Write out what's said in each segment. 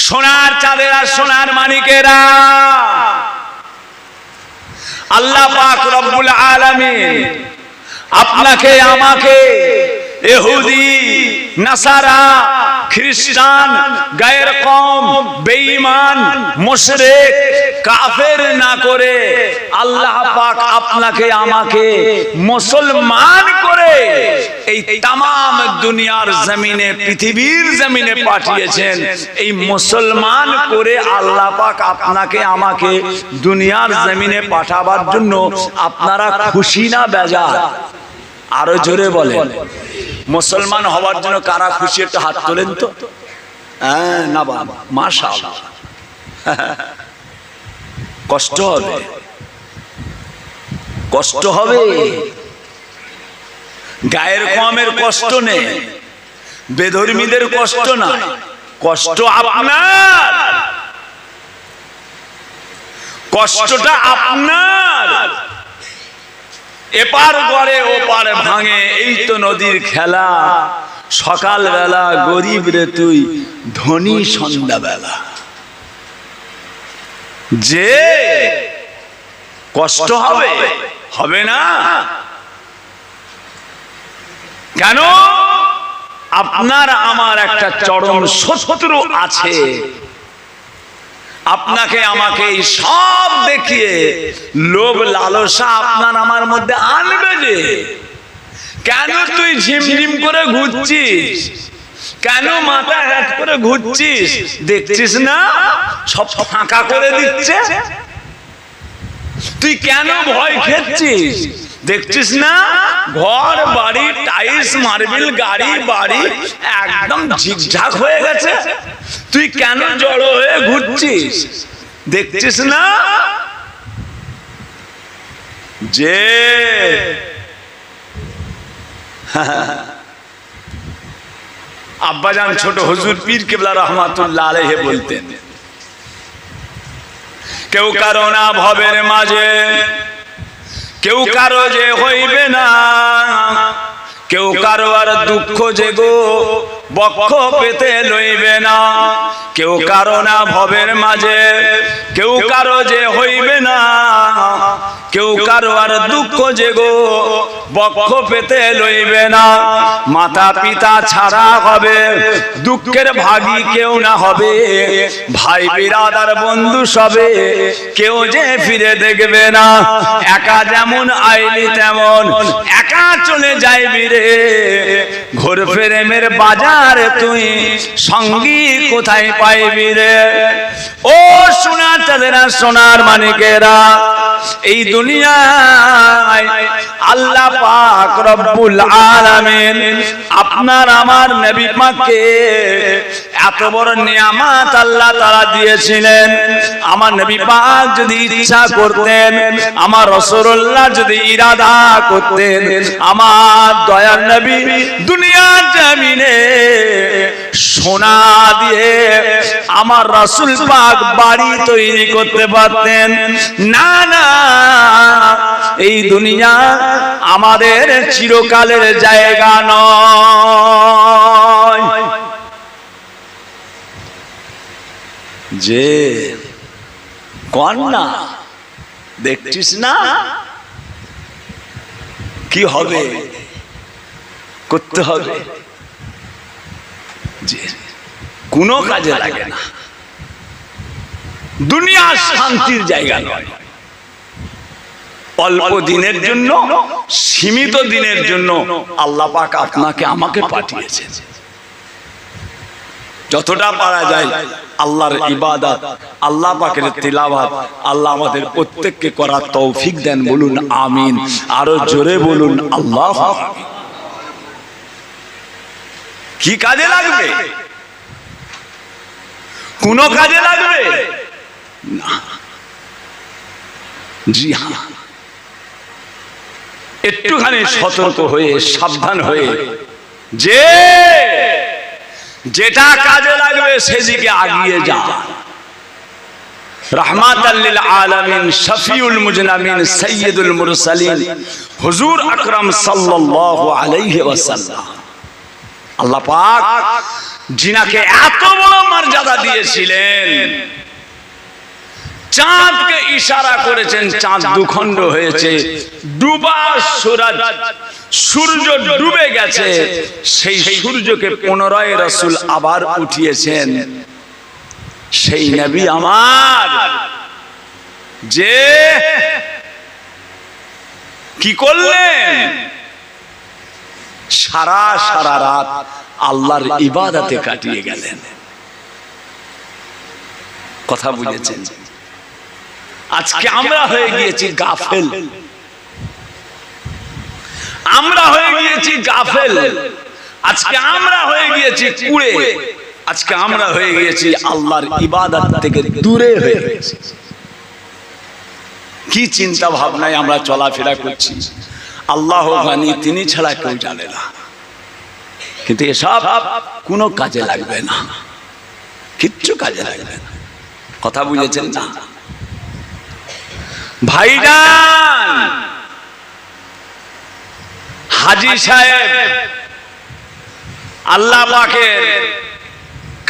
সোনার চাঁদেরা, সোনার মানিকেরা, আল্লাহ পাক রব্বুল আলামিন আপনাকে আমাকে ইহুদি, নাসারা, খ্রিস্টান, গায়ের কওম, বেঈমান, মুশরিক, কাফের না করে আল্লাহ পাক আপনাকে আমাকে মুসলমান করে এই তামাম দুনিয়ার জমিনে, পৃথিবীর জমিনে পাঠিয়েছেন। এই মুসলমান করে আল্লাহ পাক আপনাকে আমাকে দুনিয়ার জমিনে পাঠাবার জন্য আপনারা খুশি না বেজার? আরো জোরে বলেন। মুসলমান হওয়ার জন্য কারা খুশি? একটা হাত তোলেন তো। হ্যাঁ না বাবা, মাশাআল্লাহ। কষ্ট হবে, কষ্ট হবে। গায়ের কওমের কষ্ট নেই, বেধর্মীদের কষ্ট না, কষ্ট আপনার, কষ্টটা আপনার। এপার গড়ে ওপার ভাঙে, এই তো নদীর খেলা। সকাল বেলা গরিব রে তুই, ধনী সন্ধ্যা বেলা। যে কষ্ট হবে, হবে না কেন? আপনার আমার একটা চরম শত্রু আছে। আপনাকে আমাকে সব দেখিয়ে লোভ লালসা আপনার আমার মধ্যে আনবে যে। কেন তুই ঝিমঝিম করে ঘুরছিস? কেন মাথা হ্যাট করে ঘুরছিস? দেখছিস না সব ফাঁকা করে দিচ্ছে? তুই কেন ভয় খেয়েছিস? দেখছিস না ঘর বাড়ি, টাইলস মার্বেল, গাড়ি বাড়ি একদম ঝিকঝাক হয়ে গেছে? তুই কেন জড়ো হয়ে ঘুরছিস? দেখছিস না যে আব্বাজান ছোট হুজুর পীর কেবলা রহমাতুল্লাহ আলাইহি বলতেন, কেউ কারো না ভবের মাঝে, কেউ কারো যে হইবে না, কেউ কারো আর দুঃখ যে গো বক্ষ পেতে লইবে না। কেউ কারো না ভবের মাঝে, কেউ কারো যে হইবে না, কেউ কারো আর দুঃখ যে গো বক্ষ পেতে লইবে না। মাতা পিতা ছাড়া হবে দুঃখের ভাগী কেউ না হবে, ভাই বিরাদার বন্ধু সবে কেউ যে ফিরে দেখবে না। একা যেমন আইলি তেমন একা চলে যাইবি রে, ঘোর প্রেমের বাজার তুই সঙ্গী কোথায় পাইবি রে। ও সোনার চাঁদেরা, সোনার মানিকেরা, এই দুনিয়ায় আল্লাহ পাক রব্বুল আলামিন আপনার আমার নবী পাককে এত বড় নিয়ামত আল্লাহ তাআলা দিয়েছিলেন। আমার নবী পাক যদি ইচ্ছা করতেন, আমার রাসূলুল্লাহ যদি ইরাদা করতেন, আমার দয়ার নবী দুনিয়ার জমিনে সোনা দিয়ে আমার রাসূল পাক বাড়ি তৈরি করতে পারতেন। না না, এই দুনিয়া আমাদের চিরকালের জায়গা নয়। যে কন্যা দেখছিস না কি হবে, করতে হবে, যে কোনো কাজে লাগে না। দুনিয়া শান্তির জায়গা নয়। অল্প দিনের জন্য, সীমিত দিনের জন্য আল্লাহ পাক আপনাকে আমাকে পাঠিয়েছেন। যতটা পারা যায় আল্লাহর ইবাদত, আল্লাহ পাকের তিলাওয়াত আল্লাহ আমাদের প্রত্যেককে করার তৌফিক দেন। বলুন আমিন। আরো জোরে বলুন আল্লাহ। কি কাজে লাগবে? কোন কাজে লাগবে না। জি হ্যাঁ, একটুখানি সতর্ক হয়ে সাবধান হয়ে যে যেটা কাজে লাগবে সেদিকে আগিয়ে যা। রাহমাতাল লিল আলামিন, শফিউল মুজনামিন, সাইয়্যিদুল মুরসালিন হুজুর আকরাম সাল্লাল্লাহু আলাইহি ওয়াসাল্লাম আল্লাহ পাক জিনাকে এত বড় মর্যাদা দিয়েছিলেন, চাঁদকে ইশারা করেছেন, চাঁদ দুখণ্ড হয়েছে, ডুবা সূর্য ডুবে গেছে, সেই সূর্যকে পুনরায় রাসূল আবার উঠিয়েছেন। সেই নবী আমার যে কি করলেন, সারা রাত আল্লাহর ইবাদতে কাটিয়ে গেলেন। কথা বুঝেছেন? আজকে আমরা হয়ে গিয়েছি গাফেল, আমরা হয়ে গিয়েছি গাফেল, আজকে আমরা হয়ে গিয়েছি কুড়ে, আজকে আমরা হয়ে গিয়েছি আল্লাহর ইবাদত থেকে দূরে হয়ে গেছি। কি চিন্তা ভাবনায় আমরা চলাফেরা করছি, আল্লাহ গানি, তিনি ছাড়া কেউ জানে না। কিন্তু এসব কোনো কাজে লাগবে না, কিচ্ছু কাজে লাগবে না। কথা বুঝেছেন না ভাইজান? হাজী সাহেব আল্লাহ পাকের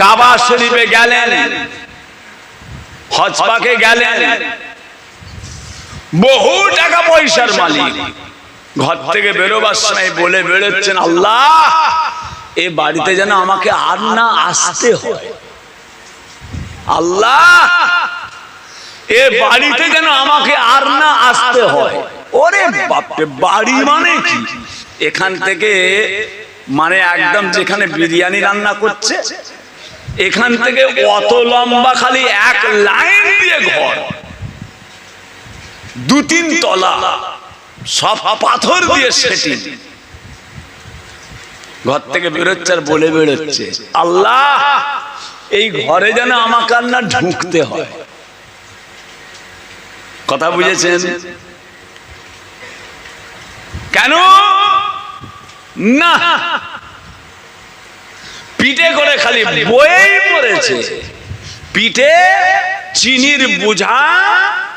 কাবা শরীফে গেলেন, হজ পাকে গেলেন, বহু টাকা পয়সার মালিক। ঘর থেকে বেরোবার সময় বলে বেরোচ্ছেন, আল্লাহ এ বাড়িতে যেন আমাকে আর না আসতে হয়, আল্লাহ এ বাড়িতে যেন আমাকে আর না আসতে হয়। ওরে বাপরে, বাড়ি মানে কি? এখান থেকে মানে একদম যেখানে বিরিয়ানি রান্না করছে, এখান থেকে অত লম্বা খালি এক লাইন দিয়ে ঘর, 2-3 তলা, সব পাথর দিয়ে সেটিং। ঘর থেকে বেরোচ্ছে আর বলে বেরোচ্ছে, আল্লাহ এই ঘরে যেন আমাকে আর না ঢুকতে হয়। কথা বুঝেছেন? কেন না? পিঠে করে খালি বয়েই পড়েছে, পিঠে চিনির বোঝা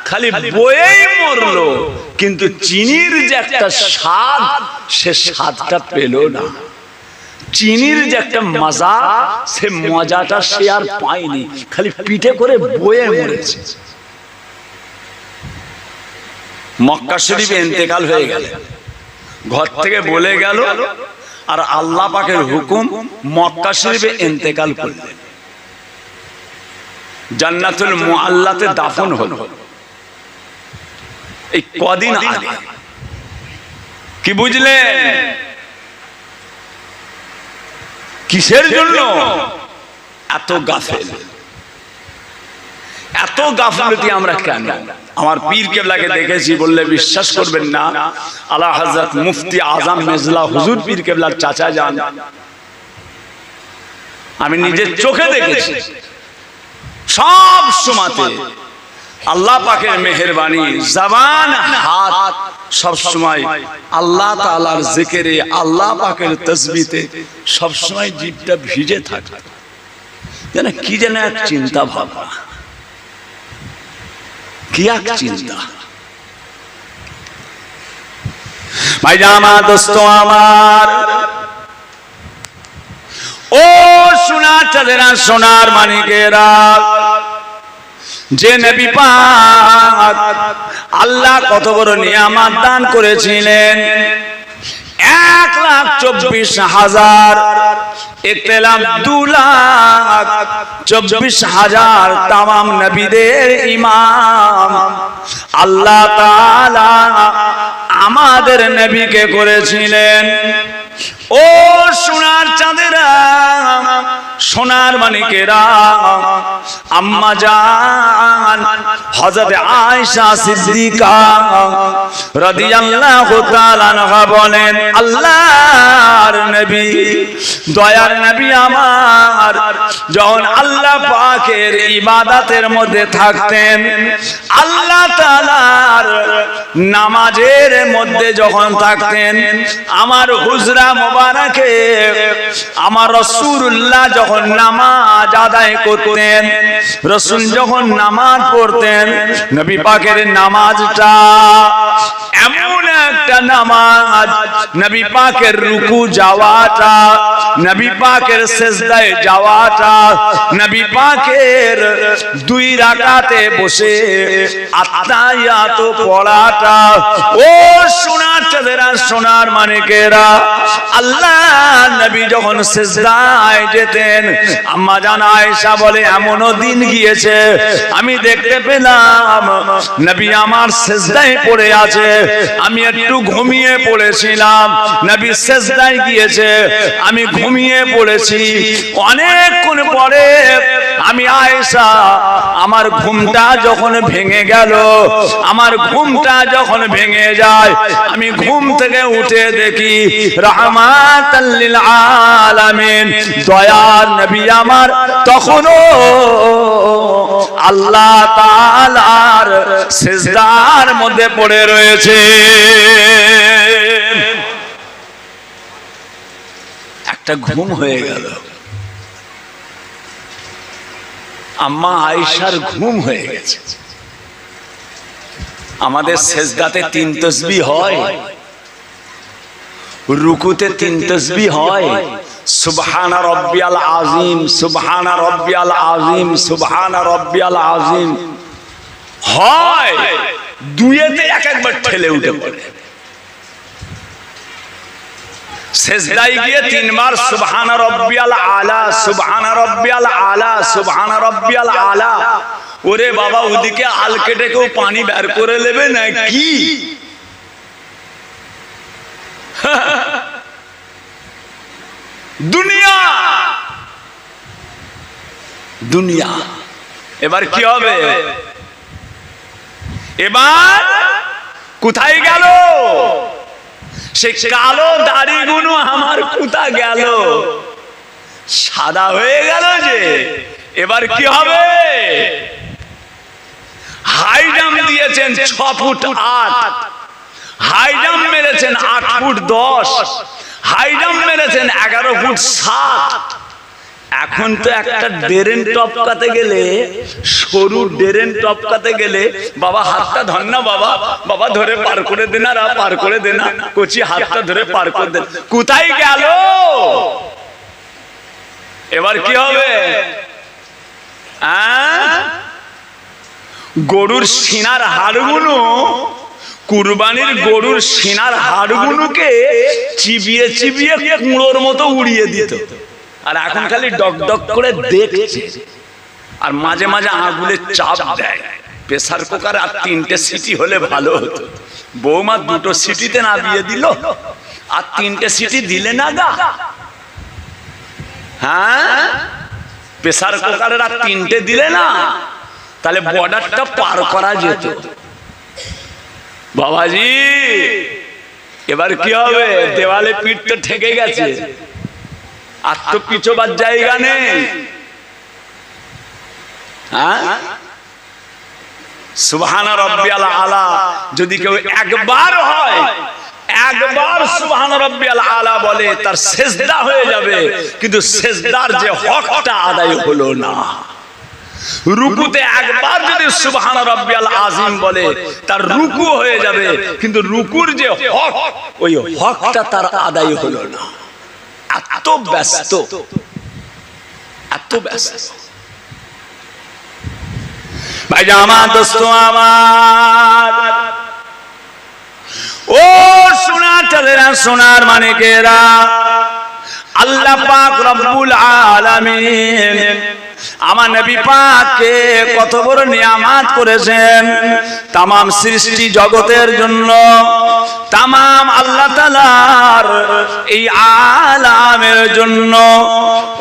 খালি বয়েই মরলো, কিন্তু চিনির যে একটা স্বাদ, সে স্বাদটা পেল না। চিনির যে একটা মজা, সে মজাটা সে আর পায়নি, খালি পিঠে করে বয়ে মরেছে। মক্কা শরীফে ইন্তেকাল হয়ে গেল, ঘর থেকে বলে গেল, আর আল্লাহ পাকের হুকুম মক্কা শরীফে ইন্তেকাল করলেন। জান্নাতুল মুআল্লাতে দাফন হলো এই কদিন আগে। কি বুঝলেন? কিসের জন্য এত গাফেল, এত গাফলতি আমরা কেন? আমার পীর কেবলাকে দেখেছি, বললে বিশ্বাস করবেন না, আলা হযরত মুফতি আজম মেজলা হুজুর পীর কেবলার চাচা যান, আমি নিজের চোখে দেখেছি। সব সময়তে আল্লাহ পাকের মেহেরবানি, জবান হাত সব সময় আল্লাহ তাআলার জিকিরে, আল্লাহ পাকের তাসবিতে সব সময় জিভটা ভিজে থাকে। যেন কি যেন এক চিন্তা ভাবনা, কি এক চিন্তা। ভাইজান আমার, দোস্ত আমার, ও সোনার চাঁদেরা, সোনার মানিকেরা, যে নবী পাক আল্লাহ কত বড় নিয়ামত দান করেছিলেন, 1,24,000, ইতলাম 2,24,000 তামাম নবীদের ইমাম আল্লাহ তাআলা আমাদের নবীকে করেছিলেন। ও সোনার চাঁদেরা, সোনার মানিকেরা, আম্মা জান হযরত আয়েশা সিদ্দিকা রাদিয়াল্লাহু তাআলা আনহা বলেন, আল্লাহর নবী, দয়ার নবী আমার যখন আল্লাহ পাকের ইবাদতের মধ্যে থাকতেন, আল্লাহ তাআলার নামাজের মধ্যে যখন থাকতেন, আমার হুজরা মোবারকে আমার রাসূলুল্লাহ যখন নামাজ আদায় করতেন, রাসূল যখন নামাজ পড়তেন, নবী পাকের নামাজটা এমন একটা নামাজ, নবী পাকের রুকু যাওয়াটা, নবী পাকের সিজদায় যাওয়াটা, নবী পাকের 2 রাকাতে বসে আত্তাহিয়াত পড়াটা। ও সোনার চাঁদেরা, সোনার মানিকেরা, আল্লাহ নবী যখন সিজদায় যেতেন, আম্মা জান আয়েশা বলে এমনও দিন গিয়েছে আমি দেখতে পেলাম নবী আমার সিজদায় পড়ে আছে, আমি একটু ঘুমিয়ে পড়েছিলাম, নবী সিজদায় গিয়েছে, আমি ঘুমিয়ে পড়েছি। অনেকক্ষণ পরে আমি আয়েশা, আমার ঘুমটা যখন ভেঙে গেল, আমার ঘুমটা যখন ভেঙে যায়, আমি ঘুম থেকে উঠে দেখি রাহমাতাল লিল আলামিন, দয়ার নবী আমার তখনও আল্লাহ তাআলার সিজদার মধ্যে পড়ে রয়েছে। একটা ঘুম হয়ে গেল, আম্মা আয়েশার ঘুম হয়ে গেছে। আমাদের সিজদাতে 3 তাসবিহ হয়, রুকুতে 3 তাসবিহ হয়, সুবহানা রাব্বিয়াল আযীম, সুবহানা রাব্বিয়াল আযীম, সুবহানা রাব্বিয়াল আযীম হয়, দুইয়েতে এক একবার ঠেলে উঠে পড়ে। সিজদায় গিয়ে 3 বার সুবহানা রাব্বিয়াল আলা, সুবহানা রাব্বিয়াল আলা, সুবহানা রাব্বিয়াল আলা। ওরে বাবা, ওদিকে আল কেটে কেউ পানি বের করে নেবে নাকি? দুনিয়া দুনিয়া। এবার কি হবে? এবার কোথায় গেল সে কালো দাড়িগুলো? আমার কোথা গেল? সাদা হয়ে গেল যে। এবার কি হবে? হাই জাম্প দিয়েছেন 6 ফুট 8, হাই জাম্প মেরেছেন 8 ফুট 10, হাই জাম্প মেরেছেন 11 ফুট 7। এখন তো একটা ডেরেন টপকাতে গেলে, সরু ডেরেন টপকাতে গেলে, বাবা হাতটা ধর না, বাবা বাবা ধরে পার করে দে না, পার করে দে না, কচি হাতটা ধরে পার করে দে। কোথায় গেল? এবার কি হবে? গরুর সিনার হাড়গুলো, কুরবানির গরুর সিনার হাড়গুলোকে চিবিয়ে চিবিয়ে কুঁড়োর মতো উড়িয়ে দিত, আর এখন খালি ডক ডক করে দেখছে, আর মাঝে মাঝে আঙুলের চাপ দেয়। প্রেসার কুকার আর 3টে সিটি হলে ভালো হতো। বৌমা 2টো সিটিতে না দিয়ে দিল, আর 3টে সিটি দিলে না গা। হ্যাঁ, প্রেসার কুকারের আর 3টে দিলে না, তাহলে বর্ডারটা পার করা যেত। বাবাজি, এবার কি হবে? দেওয়ালে পিঠটা ঠেকে গেছে, আর তো পিছোবার জায়গা নেই। সুবহানা রাব্বিয়াল আলা যদি কেউ একবার হয়, একবার সুবহানা রাব্বিয়াল আলা বলে, তার সিজদা হয়ে যাবে, কিন্তু সিজদার যে হকটা আদায় হলো না। রুকুতে একবার যদি সুবহানা রাব্বিয়াল আযীম বলে, তার রুকু হয়ে যাবে, কিন্তু রুকুর যে হক, ওই হকটা তার আদায় হলো না। এত ব্যস্ত, এত ব্যস্ত। ভাই আমার, দোস্ত আমার, ও সোনার চাঁদেরা, সোনার মানিকেরা, আল্লাহ পাক রব্বুল আলামিন আমার নবী পাককে কত বড় নিয়ামত করেছেন তামাম সৃষ্টি জগতের জন্য, তামাম আল্লাহ তাআলার এই আলামের জন্য।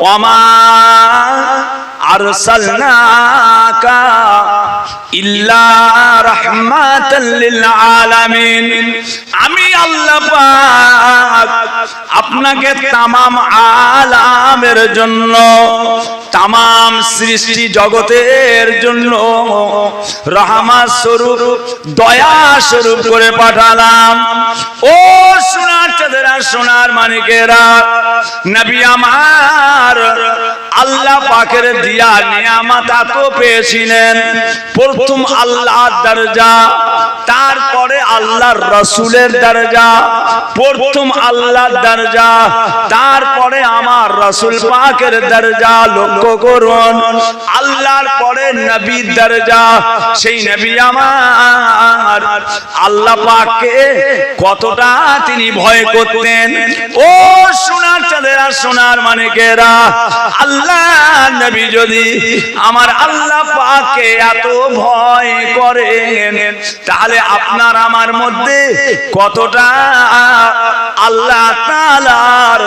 ওয়ামা আরসালনাকা ইল্লা রাহমাতাল লিল আলামিন। আমি আল্লাহ পাক আপনাকে তামাম আলামের জন্য, তামাম সৃষ্টি জগতের জন্য রহমত স্বরূপ, দয়া স্বরূপ করে পাঠালাম। ও সোনার চাঁদেরা, সোনার মানিকেরা, নবী আমার আল্লাহ পাকের দিয়া নিয়ামত এত পেয়েছিলেন। প্রথম প্রথম আল্লাহর দরজা, তারপরে আল্লাহর রাসূলের দরজা, প্রথম আল্লাহর দরজা, তারপরে আমার রাসূল পাকের দরজা। লক্ষ্য করুন, আল্লাহর পরে নবীর দরজা। সেই নবী আমার আল্লাহ পাককে কতটা তিনি ভয় করতেন। ও সোনার চাঁদেরা, সোনার মানিকেরা, আল্লাহ নবী যদি আমার আল্লাহ পাককে এত ভয় করেন, তাহলে আপনার আমার মধ্যে কতটা আল্লাহ তাআলার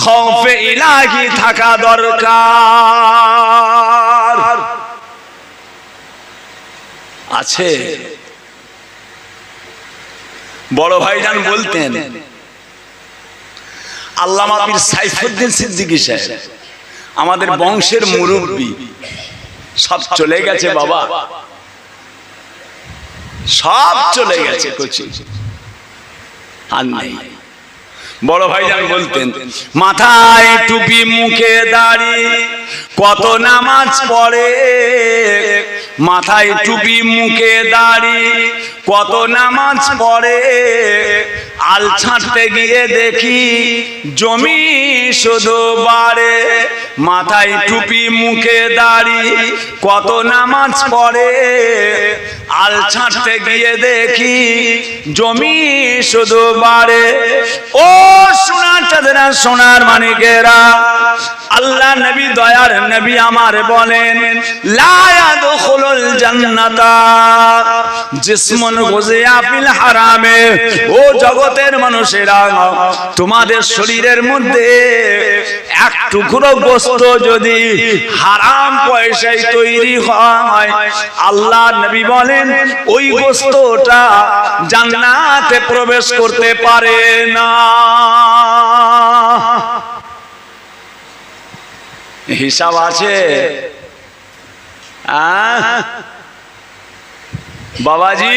খৌফে ইলাহি থাকা দরকার আছে। বড় ভাইজান বলতেন, আল্লামা পীর সাইফুদ্দিন সিদ্দিকী সাহেব আমাদের বংশের মুরব্বী, সব চলে গেছে বাবা, সব চলে গেছে, কচি আর নেই। বড় ভাইজান বলতেন, মাথায় টুপি মুখে দাড়ি কত নামাজ পড়ে, মাথায় টুপি মুখে দাড়ি কত নামাজ পড়ে, আল ছাঁটতে গিয়ে দেখি জমি শুধু বাড়ে। মাথায় টুপি মুখে দাড়ি কত নামাজ পড়ে, আল ছাঁটতে গিয়ে দেখি জমি শুধু বাড়ে। ও সোনার চাঁদেরা, সোনার মানিকেরা, আল্লাহ নবী দয়ার নবী আমার বলেন, লা ইয়াদখুলুল জান্নাতা জিসমুন গুযিয়া ফিল হারামে। ও জগতের মানুষেরা, তোমাদের শরীরের মধ্যে এক টুকরো গোশত যদি হারাম পয়সায় তৈরি হয়, আল্লাহ নবী বলেন ওই গোশতটা জান্নাতে প্রবেশ করতে পারে না। হিসাব আছে বাবাজি,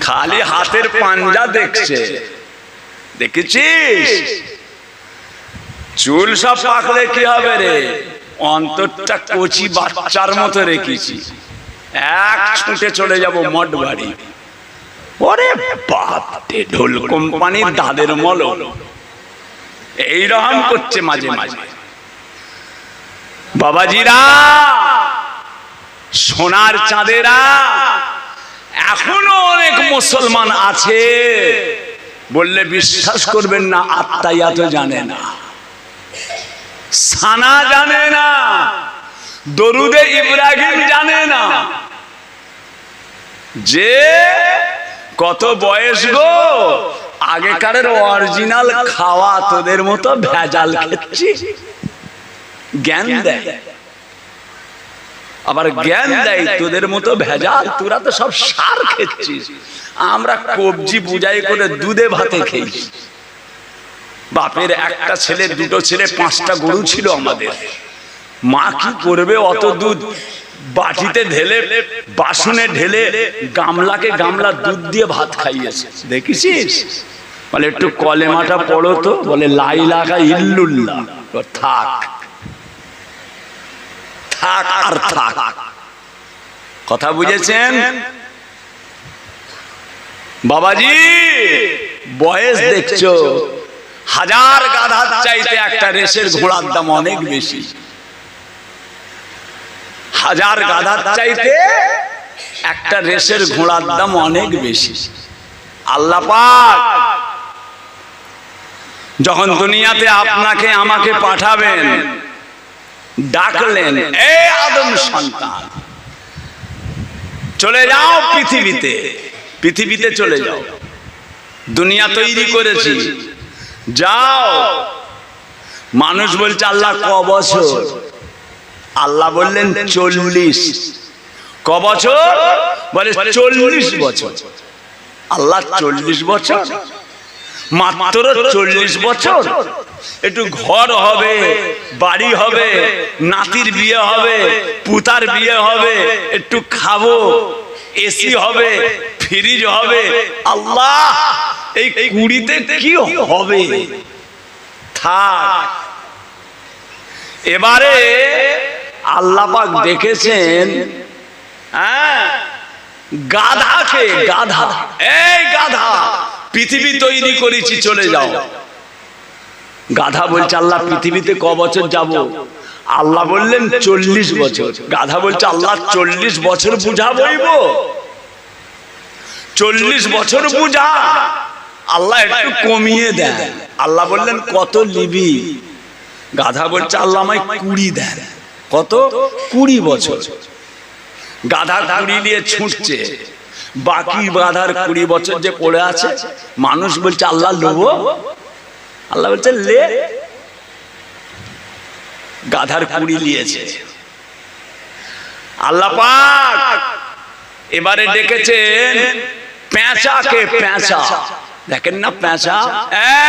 খালি হাতের পাঞ্জা দেখছে, দেখেছিস? চুল সব পাকলে কি হবে রে, অন্তরটা কচি বাচ্চার মতো রেখেছি, এক ছুটে চলে যাব মঠ বাড়ি। ওরে বাপ রে, ঢোল কোম্পানির দাদের মলম এইরকম করছে মাঝে মাঝে। বাবাজিরা, সোনার চাঁদেরা, এখনো অনেক মুসলমান আছে বললে বিশ্বাস করবেন না, আত্মায়াত জানে না, সানা জানে না, দরুদে ইব্রাহিম জানে না। যে কত বয়স গো, আগেকারের অরিজিনাল খাওয়া, তোদের মতো ভেজাল খেচ্ছি, জ্ঞান দেয়, আবার জ্ঞান দেয় তোদের মতো ভেজাল, তোরা তো সব সার খেচ্ছিস, আমরা কবজি বুঝাই করে দুধে ভাতে খেয়েছি। বাপের একটা ছেলে, দুটো ছেলে, 5টা গরু ছিল আমাদের। মা কি করবে অত দুধ, বাটিতে ঢেলে, বাসনে ঢেলে, গামলাকে গামলা দুধ দিয়ে ভাত খাইয়েছে, দেখেছিস? বলে একটু কলেমাটা পড়ো তো, বলে লা ইলাহা ইল্লাল্লাহ। থাক থাক আর থাক, কথা বুঝেছেন বাবাজি? বয়স দেখছো, 1000 গাধার চাইতে একটা রেসের ঘোড়ার দাম অনেক বেশি। 1000 গাধার চাইতে একটা রেসের ঘোড়ার দাম অনেক বেশি। আল্লাহ পাক যখন দুনিয়াতে আপনাকে আমাকে পাঠাবেন, ডাকলেন, এ আদম সন্তান, চলে যাও পৃথিবীতে, পৃথিবীতে চলে যাও, দুনিয়া তৈরি করেছি, যাও। মানুষ বলছে আল্লাহ ক বছর? আল্লাহ বললেন 40। ক বছর? বলে 40 বছর। আল্লাহ 40 বছর, মাত্র 40 বছর, একটু ঘর হবে, বাড়ি হবে, নাতির বিয়ে হবে, পুতার বিয়ে হবে, একটু খাবো, এসি হবে, ফ্রিজ হবে। আল্লাহ এই 20তে কি হবে? থাক। এবারে আল্লাহ পাক দেখেছেন গাধাকে, গাধা, এই গাধা পৃথিবী তৈরি করেছি চলে যাও। গাধা বলছে আল্লাহ পৃথিবীতে ক বছর যাব? আল্লাহ বললেন 40 বছর। গাধা বলছে আল্লাহ 40 বছর বুঝা বইব, 40 বছর বুঝা। আল্লাহ একটু কমিয়ে দেন। আল্লাহ বললেন কত নিবি? গাধা বলছে আল্লাহ আমায় 20 দেন। কত? 20 বছর। গাধা 20 নিয়ে ছুটছে, বাকি গাধার 20 বছর যে পড়ে আছে। মানুষ বলছে আল্লাহ লোবো? আল্লাহ বলছে লে। গাধার 20 নিয়েছে। আল্লাহ পাক এবারে ডেকেছেন পেঁচাকে। পেঁচা দেখেন না, পেঁচা,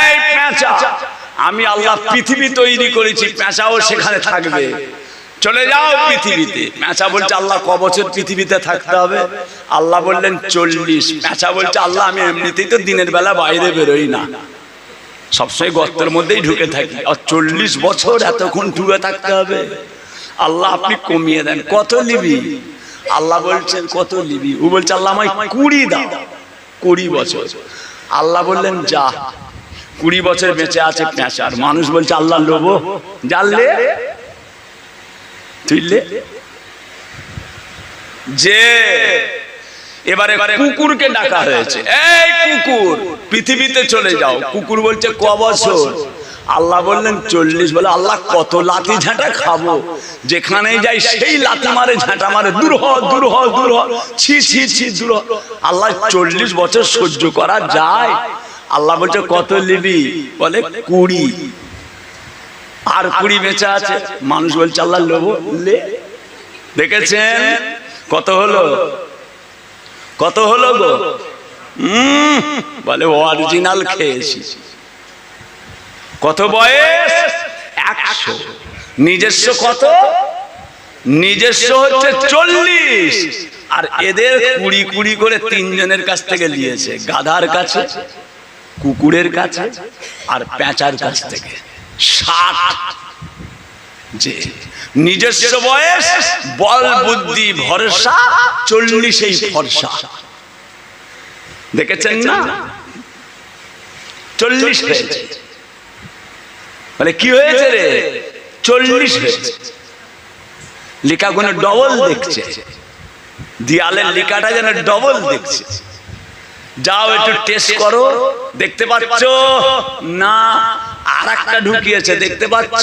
এই পেঁচা, আমি আল্লাহ পৃথিবী তৈরি করেছি, পেঁচাও সেখানে থাকবে, চলে যাও পৃথিবীতে। পেঁচা বলছে আল্লাহ ক বছর পৃথিবীতে থাকতে হবে? আল্লাহ বললেন 40। পেঁচা বলছে আল্লাহ আমি এমনিতেই তো দিনের বেলা বাইরে বেরোই না, সবসময় গর্তের মধ্যেই ঢুকে থাকি, আর 40 বছর এতক্ষণ ডুবে থাকতে হবে? আল্লাহ আপনি কমিয়ে দেন, কত নিবি? আল্লাহ বলছেন কত নিবি? ও বলছে আল্লাহ আমায় 20 দাও, 20 বছর। আল্লাহ বললেন যা, 20 বছর বেঁচে আছে পেঁচার। মানুষ বলছে আল্লাহ লোবো? জানলে তুইলে যে এবারে কুকুরকে ডাকা হয়েছে, এই কুকুর পৃথিবীতে চলে যাও। কুকুর বলছে ক বছর? আল্লাহ বললেন 40। বলে আল্লাহ কত লাথি ঝাঁটা খাবো, যেখানে যাই সেই লাথি মারে, ঝাঁটা মারে, দূর হ, দূর হ, দূর হ, ছি ছি ছি, দূর হ। আল্লাহ 40 বছর সহ্য করা যায়? আল্লাহ বলছে কত নিবি? বলে 20। আর 20 বেঁচে আছে। মানুষ বলছে আল্লাহ লোবো? লে। দেখেছেন কত হলো? কত হলো গো? বলে অরিজিনাল খেয়েছি। কত বয়স? 100। নিজস্ব কত? নিজস্ব হচ্ছে 40। আর এদের 20 করে 3 জনের কাছ থেকে নিয়েছে, গাধার কাছে, কুকুরের কাছে আর পেঁচার কাছ থেকে 60। যে নিজস্ব বয়স, বল বুদ্ধি ভরসা, 40 ভরসা। দেখেছেন না? 40 হয়েছে। বলে কি হয়েছে রে? 40 হয়েছে। লেখাগুলো ডবল দেখছে, দেয়ালের লেখাটা যেন ডবল দেখছে। যাও একটু টেস্ট করো, দেখতে পাচ্ছ না? আর একটা ঢুকিয়েছে, দেখতে পাচ্ছ?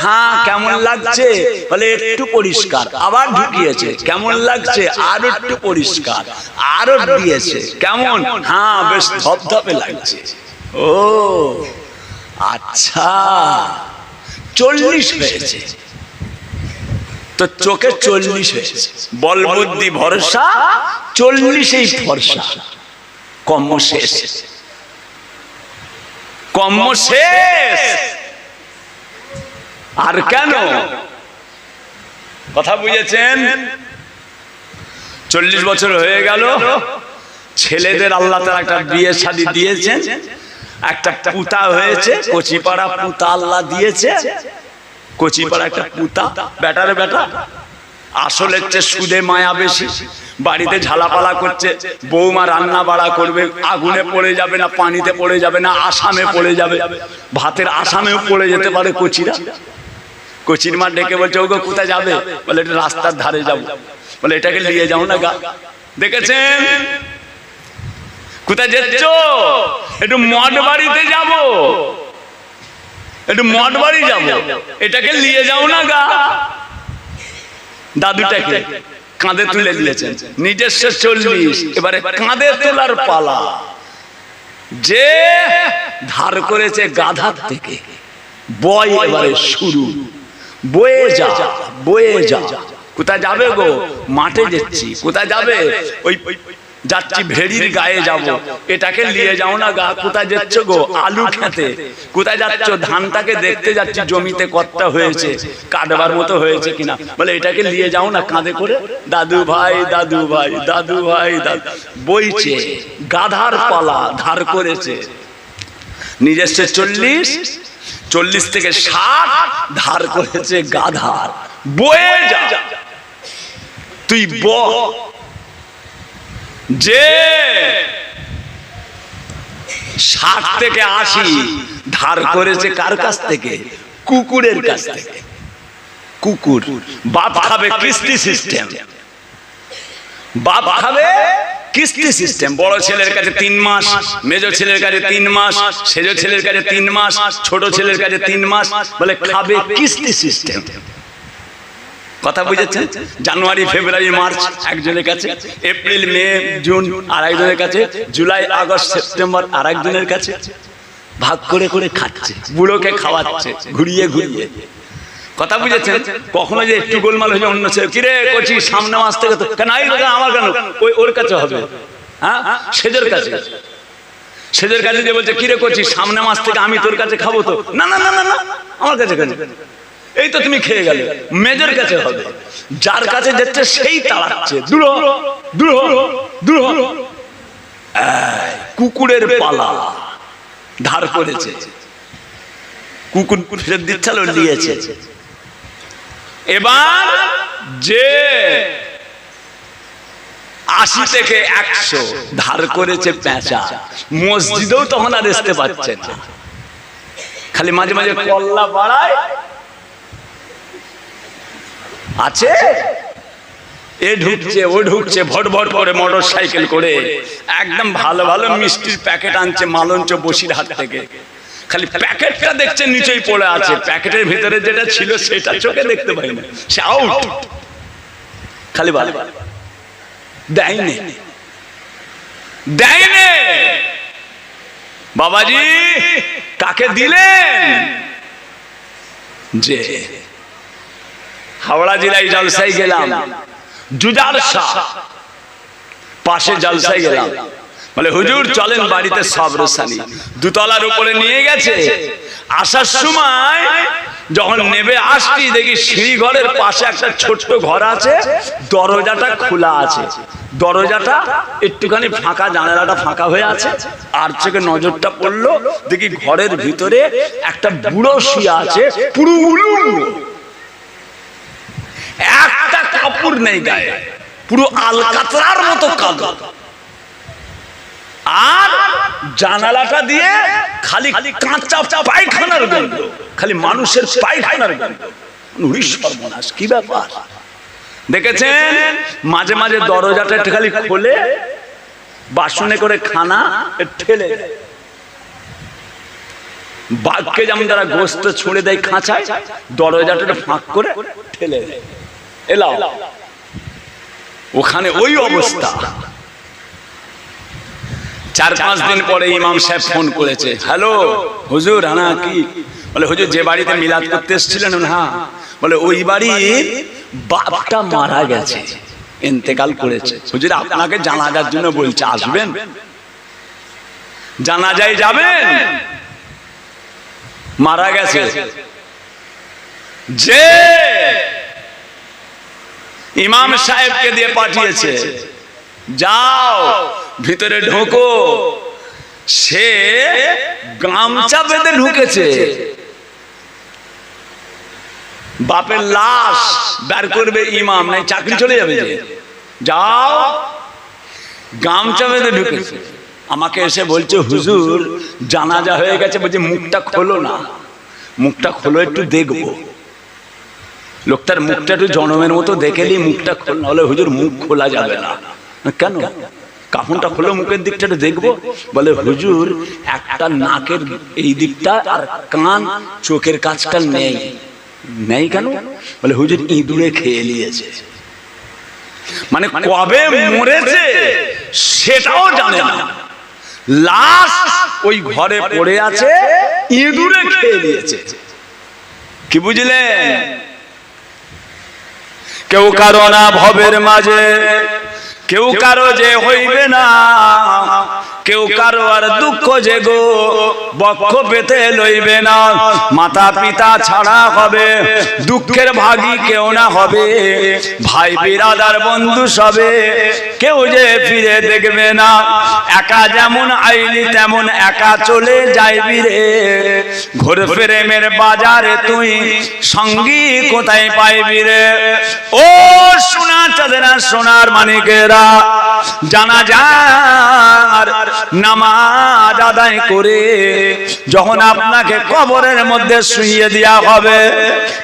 হ্যাঁ, কেমন লাগছে? বলে একটু পরিষ্কার। আবার ঢুকিয়েছে, কেমন লাগছে? আরো একটু পরিষ্কার। আরো দিয়েছে, কেমন? হ্যাঁ, বেশ ধপধপে লাগছে। ও আচ্ছা, 40 হয়েছে তো চোখে 40 হয়েছে, বল বুদ্ধি ভরসা 40 ভরসা। কর্ম শেষ, কর্ম শেষ। আর কেন? কথা বুঝেছেন? 40 বছর হয়ে গেল, ছেলেদের আল্লাহ তাআলা একটা বিয়ে শাদী দিয়েছেন, একটা পুতা হয়েছে, কচিপাড়া পুতা আল্লাহ দিয়েছে। কচিপাড়া একটা পুতা, বেটারে বেটা। আসলে হচ্ছে সুদে মায়া বেশি, বাড়িতে ঝালাপালা করছে, বৌমা রান্না বাড়া করবে, আগুনে পড়ে যাবে না, পানিতে পড়ে যাবে না, আসামে পড়ে যাবে, ভাতের আসামেও পড়ে যেতে পারে কচিরা। কচির মা ডেকে বলছে ওগো কোথায় যাবে? বলে এটা রাস্তার ধারে যাবো। বলে এটাকে নিয়ে যাও না গা। দেখেছেন? কোথায় যাচ্ছ? একটু মঠ বাড়িতে যাব, একটু মঠ বাড়ি যাব, এটাকে নিয়ে যাও না গা। দাদুটাকে কাঁধে তুলে দিয়েছেন, নিজস্ব 40। এবারে কাঁধে তোলার পালা। যে ধার করেছে গাধার থেকে, বয় এবারে শুরু। বয়ে যা, বয়ে যা। কোথায় যাবে গো? মাঠে যাচ্ছি। কোথায় যাবে? ওই যাচ্ছি ভেড়ির গায়ে যাব, এটাকে নিয়ে যাও না গা। কোথায় যাচ্ছ গো? আলু খেতে। কোথায় যাচ্ছ? ধানটাকে দেখতে যাচ্ছি জমিতে কতটা হয়েছে, কাটবার মতো হয়েছে কিনা। বলে এটাকে নিয়ে যাও না কাঁধে করে। দাদু ভাই, দাদু ভাই, দাদু ভাই, দাদু। বইছে, গাধার পালা, ধার করেছে। নিজস্ব 40, 40 থেকে 60 ধার করেছে গাধার, বয়ে যা তুই যে 60 থেকে 80 ধার করেছে কার কাছ থেকে? কুকুরের কাছ থেকে। কুকুর বাপ খাবে কিস্তি সিস্টেম, বাপ খাবে কিস্তি সিস্টেম। বড় ছেলের কাছে 3 মাস, মেজ ছেলের কাছে 3 মাস, সেজ ছেলের কাছে 3 মাস, ছোট ছেলের কাছে 3 মাস, বলে খাবে কিস্তি সিস্টেম। কথা বুঝেছেন? জানুয়ারি ফেব্রুয়ারি মার্চ একজনের কাছে, এপ্রিল মে জুন আর একজনের কাছে, জুলাই আগস্ট সেপ্টেম্বর আর একজনের কাছে, ভাগ করে করে খাচ্ছে, বুড়োকে খাওয়াচ্ছে ঘুরিয়ে ঘুরিয়ে। কথা বুঝেছেন? কখনো যে একটু গোলমাল হয়ে অন্য ছেলে, কিরে করছি সামনে মাস থেকে তো কেন আমার কেন ওর কাছে হবে, হ্যাঁ সেজের কাছে, সেজের কাছে যে বলছে কিরে করছি সামনে মাস থেকে আমি তোর কাছে খাবো তো, না না না না না আমার কাছে কেন, এই তো তুমি খেয়ে গেলে, মেজের কাছে হবে। যার কাছে যাচ্ছে সেই তাড়াচ্ছে, দূর দূর দূর। কুকুরের পালা, ধার করেছে, কুকুর ফেরত দিচ্ছিল, নিয়েছে। এবার যে 80 থেকে 100 ধার করেছে পেঁচা, মসজিদেও তখন আর আসতে পারছে না, খালি মাঝে মাঝে কল্লা বাড়ায় আছে, এ ঢুকছে ও ঢুকছে, ভট ভট করে মোটর সাইকেল করে একদম ভালো ভালো মিষ্টির প্যাকেট আনছে মালঞ্চ বসিরহাট থেকে, খালি প্যাকেটটা দেখছে নিচেই পড়ে আছে, প্যাকেটের ভিতরে যেটা ছিল সেটা চোখে দেখতে পাই না, সে আউট, খালি ভালো দেয়নি দেয়নি। বাবাজি কাকে দিলেন? যে হাওড়া জেলায় জলসায় গেলাম, জুজার শাহ পাশে জলসায় গেলাম, বলে হুজুর চলেন বাড়িতে সব রোশানি, দুতলার উপরে নিয়ে গেছে। আসার সময় যখন নেবে আসছি দেখি সিঁড়ি ঘরের পাশে একটা ছোট্ট ঘর আছে, দরজাটা খোলা আছে, দরজাটা একটুখানি ফাঁকা, জানালাটা ফাঁকা হয়ে আছে। আর চোখে নজরটা পড়লো, দেখি ঘরের ভিতরে একটা বুড়ো শুয়ে আছে, পুরো উলুঙ্গ, একটা কাপড় নেই গায়ে, পুরো আলকাতরার মতো কালো, আর জানালাটা দিয়ে খালি কাঁচা পায়খানার গন্ধ, খালি মানুষের পায়খানার গন্ধ। সর্বনাশ, কি ব্যাপার দেখেছেন? মাঝে মাঝে দরজাটা একটু খালি খোলে, বাসনে করে খানা ঠেলে দেয়, বাঘকে যেমন যারা গোস্ত ছুঁড়ে দেয় খাঁচায়, দরজাটা ফাঁক করে ঠেলে দেয়, এলাও ওখানে ওই অবস্থা। 4-5 দিন পরে ইমাম সাহেব ফোন করেছে, হ্যালো হুজুর, হ্যাঁ কি? বলে হুজুর যে বাড়িতে মিলাদ করতে এসেছিলেন, হ্যাঁ। বলে ওই বাড়ির বাপটা মারা গেছে, ইন্তেকাল করেছে, হুজুর আপনাকে জানাজার জন্য বলছে, আসবেন? জানাজায় যাবেন? মারা গেছে। যে ইমাম সাহেবকে দিয়ে পাঠিয়েছে, যাও ভিতরে ঢোকো, সে গামছা বেঁধে ঢুকেছে, বাপের লাশ বের করবে ইমাম, নাই চাকরি চলে যাবে, যে যাও, গামছা বেঁধে ঢুকেছে। আমাকে এসে বলছে হুজুর জানাজা হয়ে গেছে, বলছে মুখটা খোলো না, মুখটা খোলো একটু দেখবো। লোকটার মুখটা একটু জনমের মতো দেখেলি, মুখটা খোল না। বলে হুজুর মুখ খোলা যাবে না। কেন? কাফনটা খোলো, মুখের দিকটা একটু দেখবো। বলে হুজুর একটা নাকের এই দিকটা আর কান চোখের কাছটা নেই। নেই কেন? বলে হুজুর ইঁদুরে খেয়ে নিয়েছে। মানে কবে মরেছে সেটাও জানে না, লাশ ওই ঘরে পড়ে আছে, ইঁদুরে খেয়ে নিয়েছে। কি বুঝলেন? কেউ কারো না ভবের মাঝে, কেউ কারো যে হইবে না, কেউ কারো আর দুঃখ যে গো বক্ষ পেতে লইবে না। মাতা পিতা ছাড়া হবে দুঃখের ভাগী কেউ না হবে, ভাই বিরাদার বন্ধু সবে কেউ যে ফিরে দেখবে না। একা যেমন আইলি তেমন একা চলে যাইবি রে, ঘুরে প্রেমের বাজারে তুই সঙ্গী কোথায় পাইবি রে। ও সোনা চাঁদেরা সোনার মানিকেরা, জানাজার নামাজ আদায় করে যখন আপনাকে কবরের মধ্যে শুইয়ে দেয়া হবে,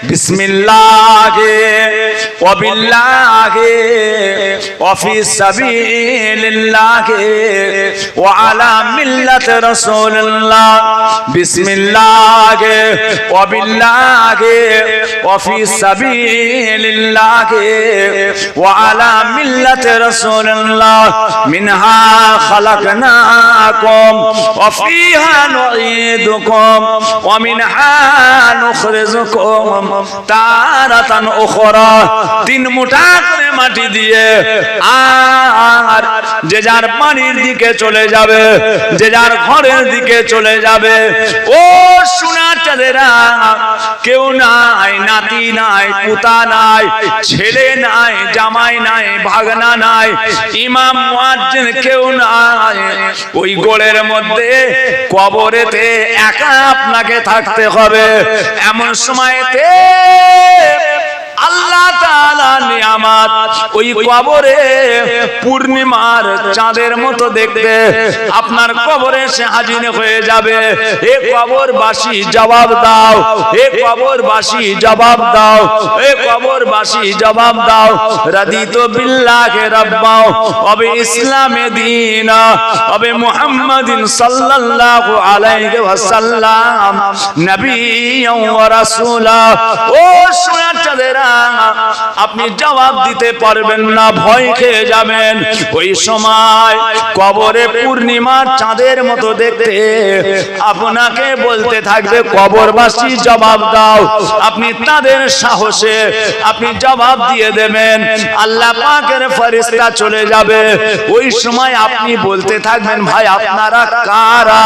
বিসমিল্লাহে ওয়া বিল্লাহে ওয়া ফি সাবিলিল্লাহি ওয়া আলা মিল্লাতি রাসূলিল্লাহ, বিসমিল্লাহে ওয়া বিল্লাহি ওয়া ফি সাবিলিল্লাহি ওয়া আলা মিল্লাতি রাসূলিল্লাহ, মিনহা খালাকনাকুম ওয়া ফিহা নুঈদুকুম ওয়া মিনহা নুখরিজুকুম তারাতান উখরা। 3 মুঠা করে মাটি দিয়ে আর যে যার বাড়ির দিকে চলে যাবে, যে যার ঘরের দিকে চলে যাবে। ও সোনা চাঁদেরা, কেউ নাই, নাতি নাই, পুতা নাই, ছেলে নাই, জামাই নাই, ভাগনা নাই, ইমাম মুয়াজ্জিন কেউ নাই। ওই গোলের মধ্যে কবরেতে একা আপনাকে থাকতে হবে। এমন সময়তে আল্লাহ তাআলা নিয়ামত ওই কবরে পূর্ণিমার চাঁদের মতো দেখতে আপনার কবরে সে হাজির হয়ে যাবে। এ কবরবাসী জবাব দাও, এ কবরবাসী জবাব দাও, এ কবরবাসী জবাব দাও। রাদিতু বিল্লাহি রাব্বা ওয়া বিইসলামি দীনা ওয়া বিমুহাম্মাদিন সাল্লাল্লাহু আলাইহি ওয়াসাল্লাম নবিয়্যান ওয়া রাসূলা। ও সোনা চাঁদেরা, আপনি জবাব দিতে পারবেন না, ভয় খেয়ে যাবেন। ওই সময় কবরে পূর্ণিমার চাঁদের মতো দেখতে আপনাকে বলতে থাকবে কবরবাসী জবাব দাও। আপনি তাদের সাহসে আপনি জবাব দিয়ে দেবেন। আল্লাহ পাকের ফেরেশতা চলে যাবে। ওই সময় আপনি বলতে থাকবেন, ভাই আপনারা কারা?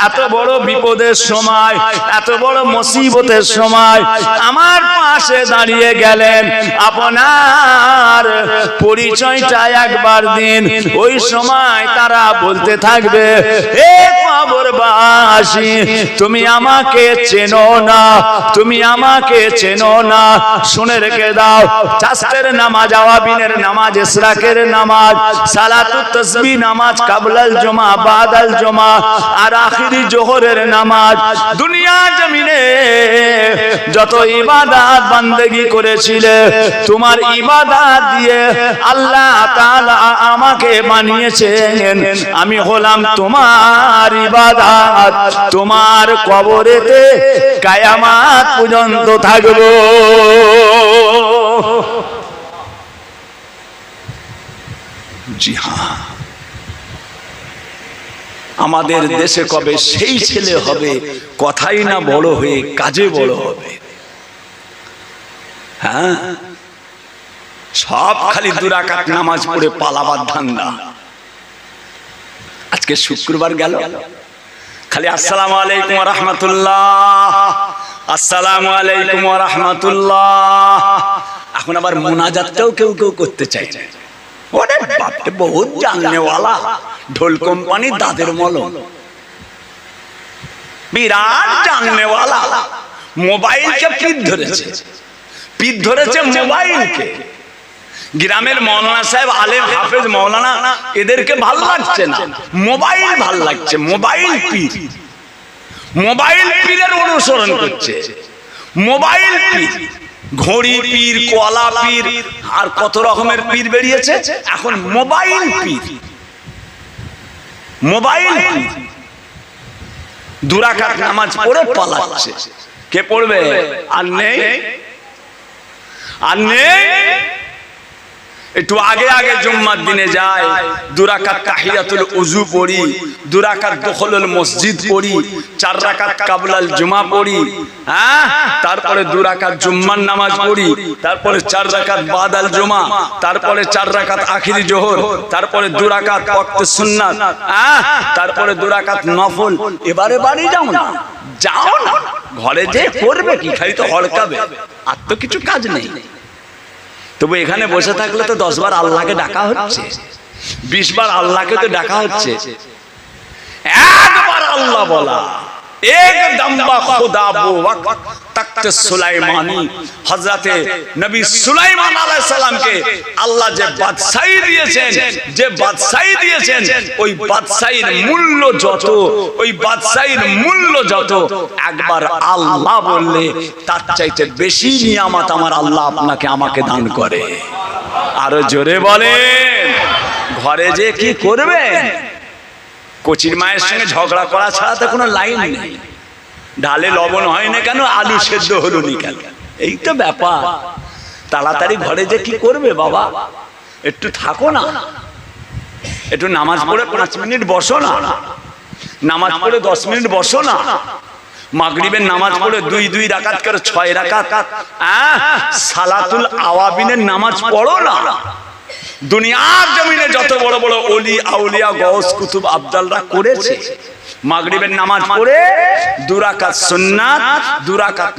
এত বড় বিপদের সময়, এত বড় মুসিবতের সময় আমার পাশে দাঁড়িয়ে গেলেন, আপনার পরিচয়টা একবার দিন। ওই সময় তারা বলতে থাকবে, হে কবরবাসী, তুমি আমাকে চেনো না, তুমি আমাকে চেনো না। শুনে রেখে দাও, চাষের নামাজ, আওয়াবিনের নামাজ, ইশরাকের নামাজ, সালাতুত তাসবিহ নামাজ, কাবলাল জুমা, বাদাল জুমা আর আখিরি জোহরের নামাজ, দুনিয়া জমিনে যত ইবাদত বান্দেগি করেছিলে, তোমার ইবাদত দিয়ে আল্লাহ তাআলা আমাকে বানিয়েছেন। আমি হলাম তোমার ইবাদত, তোমার কবরেতে কিয়ামত পর্যন্ত থাকবো। জি হ্যাঁ, আমাদের দেশে কবে সেই ছেলে হবে কথাই না বড় হয়ে কাজে বড় হবে। হ্যাঁ, সব খালি 2 রাকাত নামাজ পড়ে পালাবার ধান্দা। আজকে শুক্রবার গেল, খালি আসসালামু আলাইকুম ওয়া রাহমাতুল্লাহ, আসসালামু আলাইকুম ওয়া রাহমাতুল্লাহ। এখন আবার মুনাজাতটাও কেউ কেউ করতে চায় না। ওরে বাপ রে, বহুত জাননেওয়ালা, ঢোল কোম্পানি দাদের মলম, বিরাট জাননেওয়ালা। মোবাইলকে পিঠ ধরেছে, পিঠ ধরেছে মোবাইলকে। গ্রামের মৌলানা সাহেব, আলেম হাফেজ মৌলানা, এদেরকে ভাল লাগছে না, মোবাইল ভাল লাগছে। মোবাইল পীর, মোবাইল পীরের অনুসরণ করছে। মোবাইল পীর, ঘড়ি পীর, কলা পীর আর কত রকমের পীর বেরিয়েছে। এখন মোবাইল পীর, মোবাইল পীর 2 রাকাত নামাজ পড়ে পালাচ্ছে। কে পড়বে? আর নেই, আর নেই। একটু আগে আগে জুম্মার দিনে যায়, 2 রাকাত তাহিয়াতুল উযু পড়ি, 2 রাকাত দুখুলুল মসজিদ পড়ি, 4 রাকাত কাবলাল জুমা পড়ি, হ্যাঁ, তারপরে 2 রাকাত জুম্মার নামাজ পড়ি, তারপরে 4 রাকাত বাদাল জুমা, তারপরে 4 রাকাত আখিরি জোহর, তারপরে 2 রাকাত ওয়াক্তে সুন্নাত, হ্যাঁ, তারপরে 2 রাকাত নফল। এবারে বাড়ি যাও না, যাও না, ঘরে যে করবে কি, খালি তো হড়কাবে, আর তো কিছু কাজ নেই। তবু এখানে বসে থাকলে তো 10 বার আল্লাহকে ডাকা হচ্ছে, 20 বার আল্লাহকে তো ডাকা হচ্ছে। একবার আল্লাহ বলা, একদম বা খুদা বো ওয়াক্ত তখতে সুলাইমানি, হযরতে নবী সুলাইমান আলাইহিস সালামকে আল্লাহ যে বাদশাহী দিয়েছেন, যে বাদশাহী দিয়েছেন, ওই বাদশাহীর মূল্য যত, ওই বাদশাহীর মূল্য যত, একবার আল্লাহ বললে তার চাইতে বেশি নিয়ামত আমার আল্লাহ আপনাকে আমাকে দান করে। আরো জোরে বলেন, ঘরে যে কি করবেন, কচির মায়ের সঙ্গে ঝগড়া করা ছাড়া তো কোনো লাইন নেই। ডালে লবণ হয় না কেন, আলু সেদ্ধ হলো নি কেন, এই তো ব্যাপার। তাড়াতাড়ি ঘরে যে কি করবে বাবা, একটু থাকো না, একটু নামাজ পড়ে 5 মিনিট বসো না, নামাজ পড়ে 10 মিনিট বসো না, মাগরিবের নামাজ পড়ে 2 রাকাত করে 6 রাকাত সালাতুল আওয়াবিনের নামাজ পড়ো না। দুনিয়ার জমিনে যত বড় বড় ওলি আউলিয়া গৌস কুতুব আবদালরা করেছে, মাগরিবের নামাজ পড়ে 2 রাকাত সুন্নাত, 2 রাকাত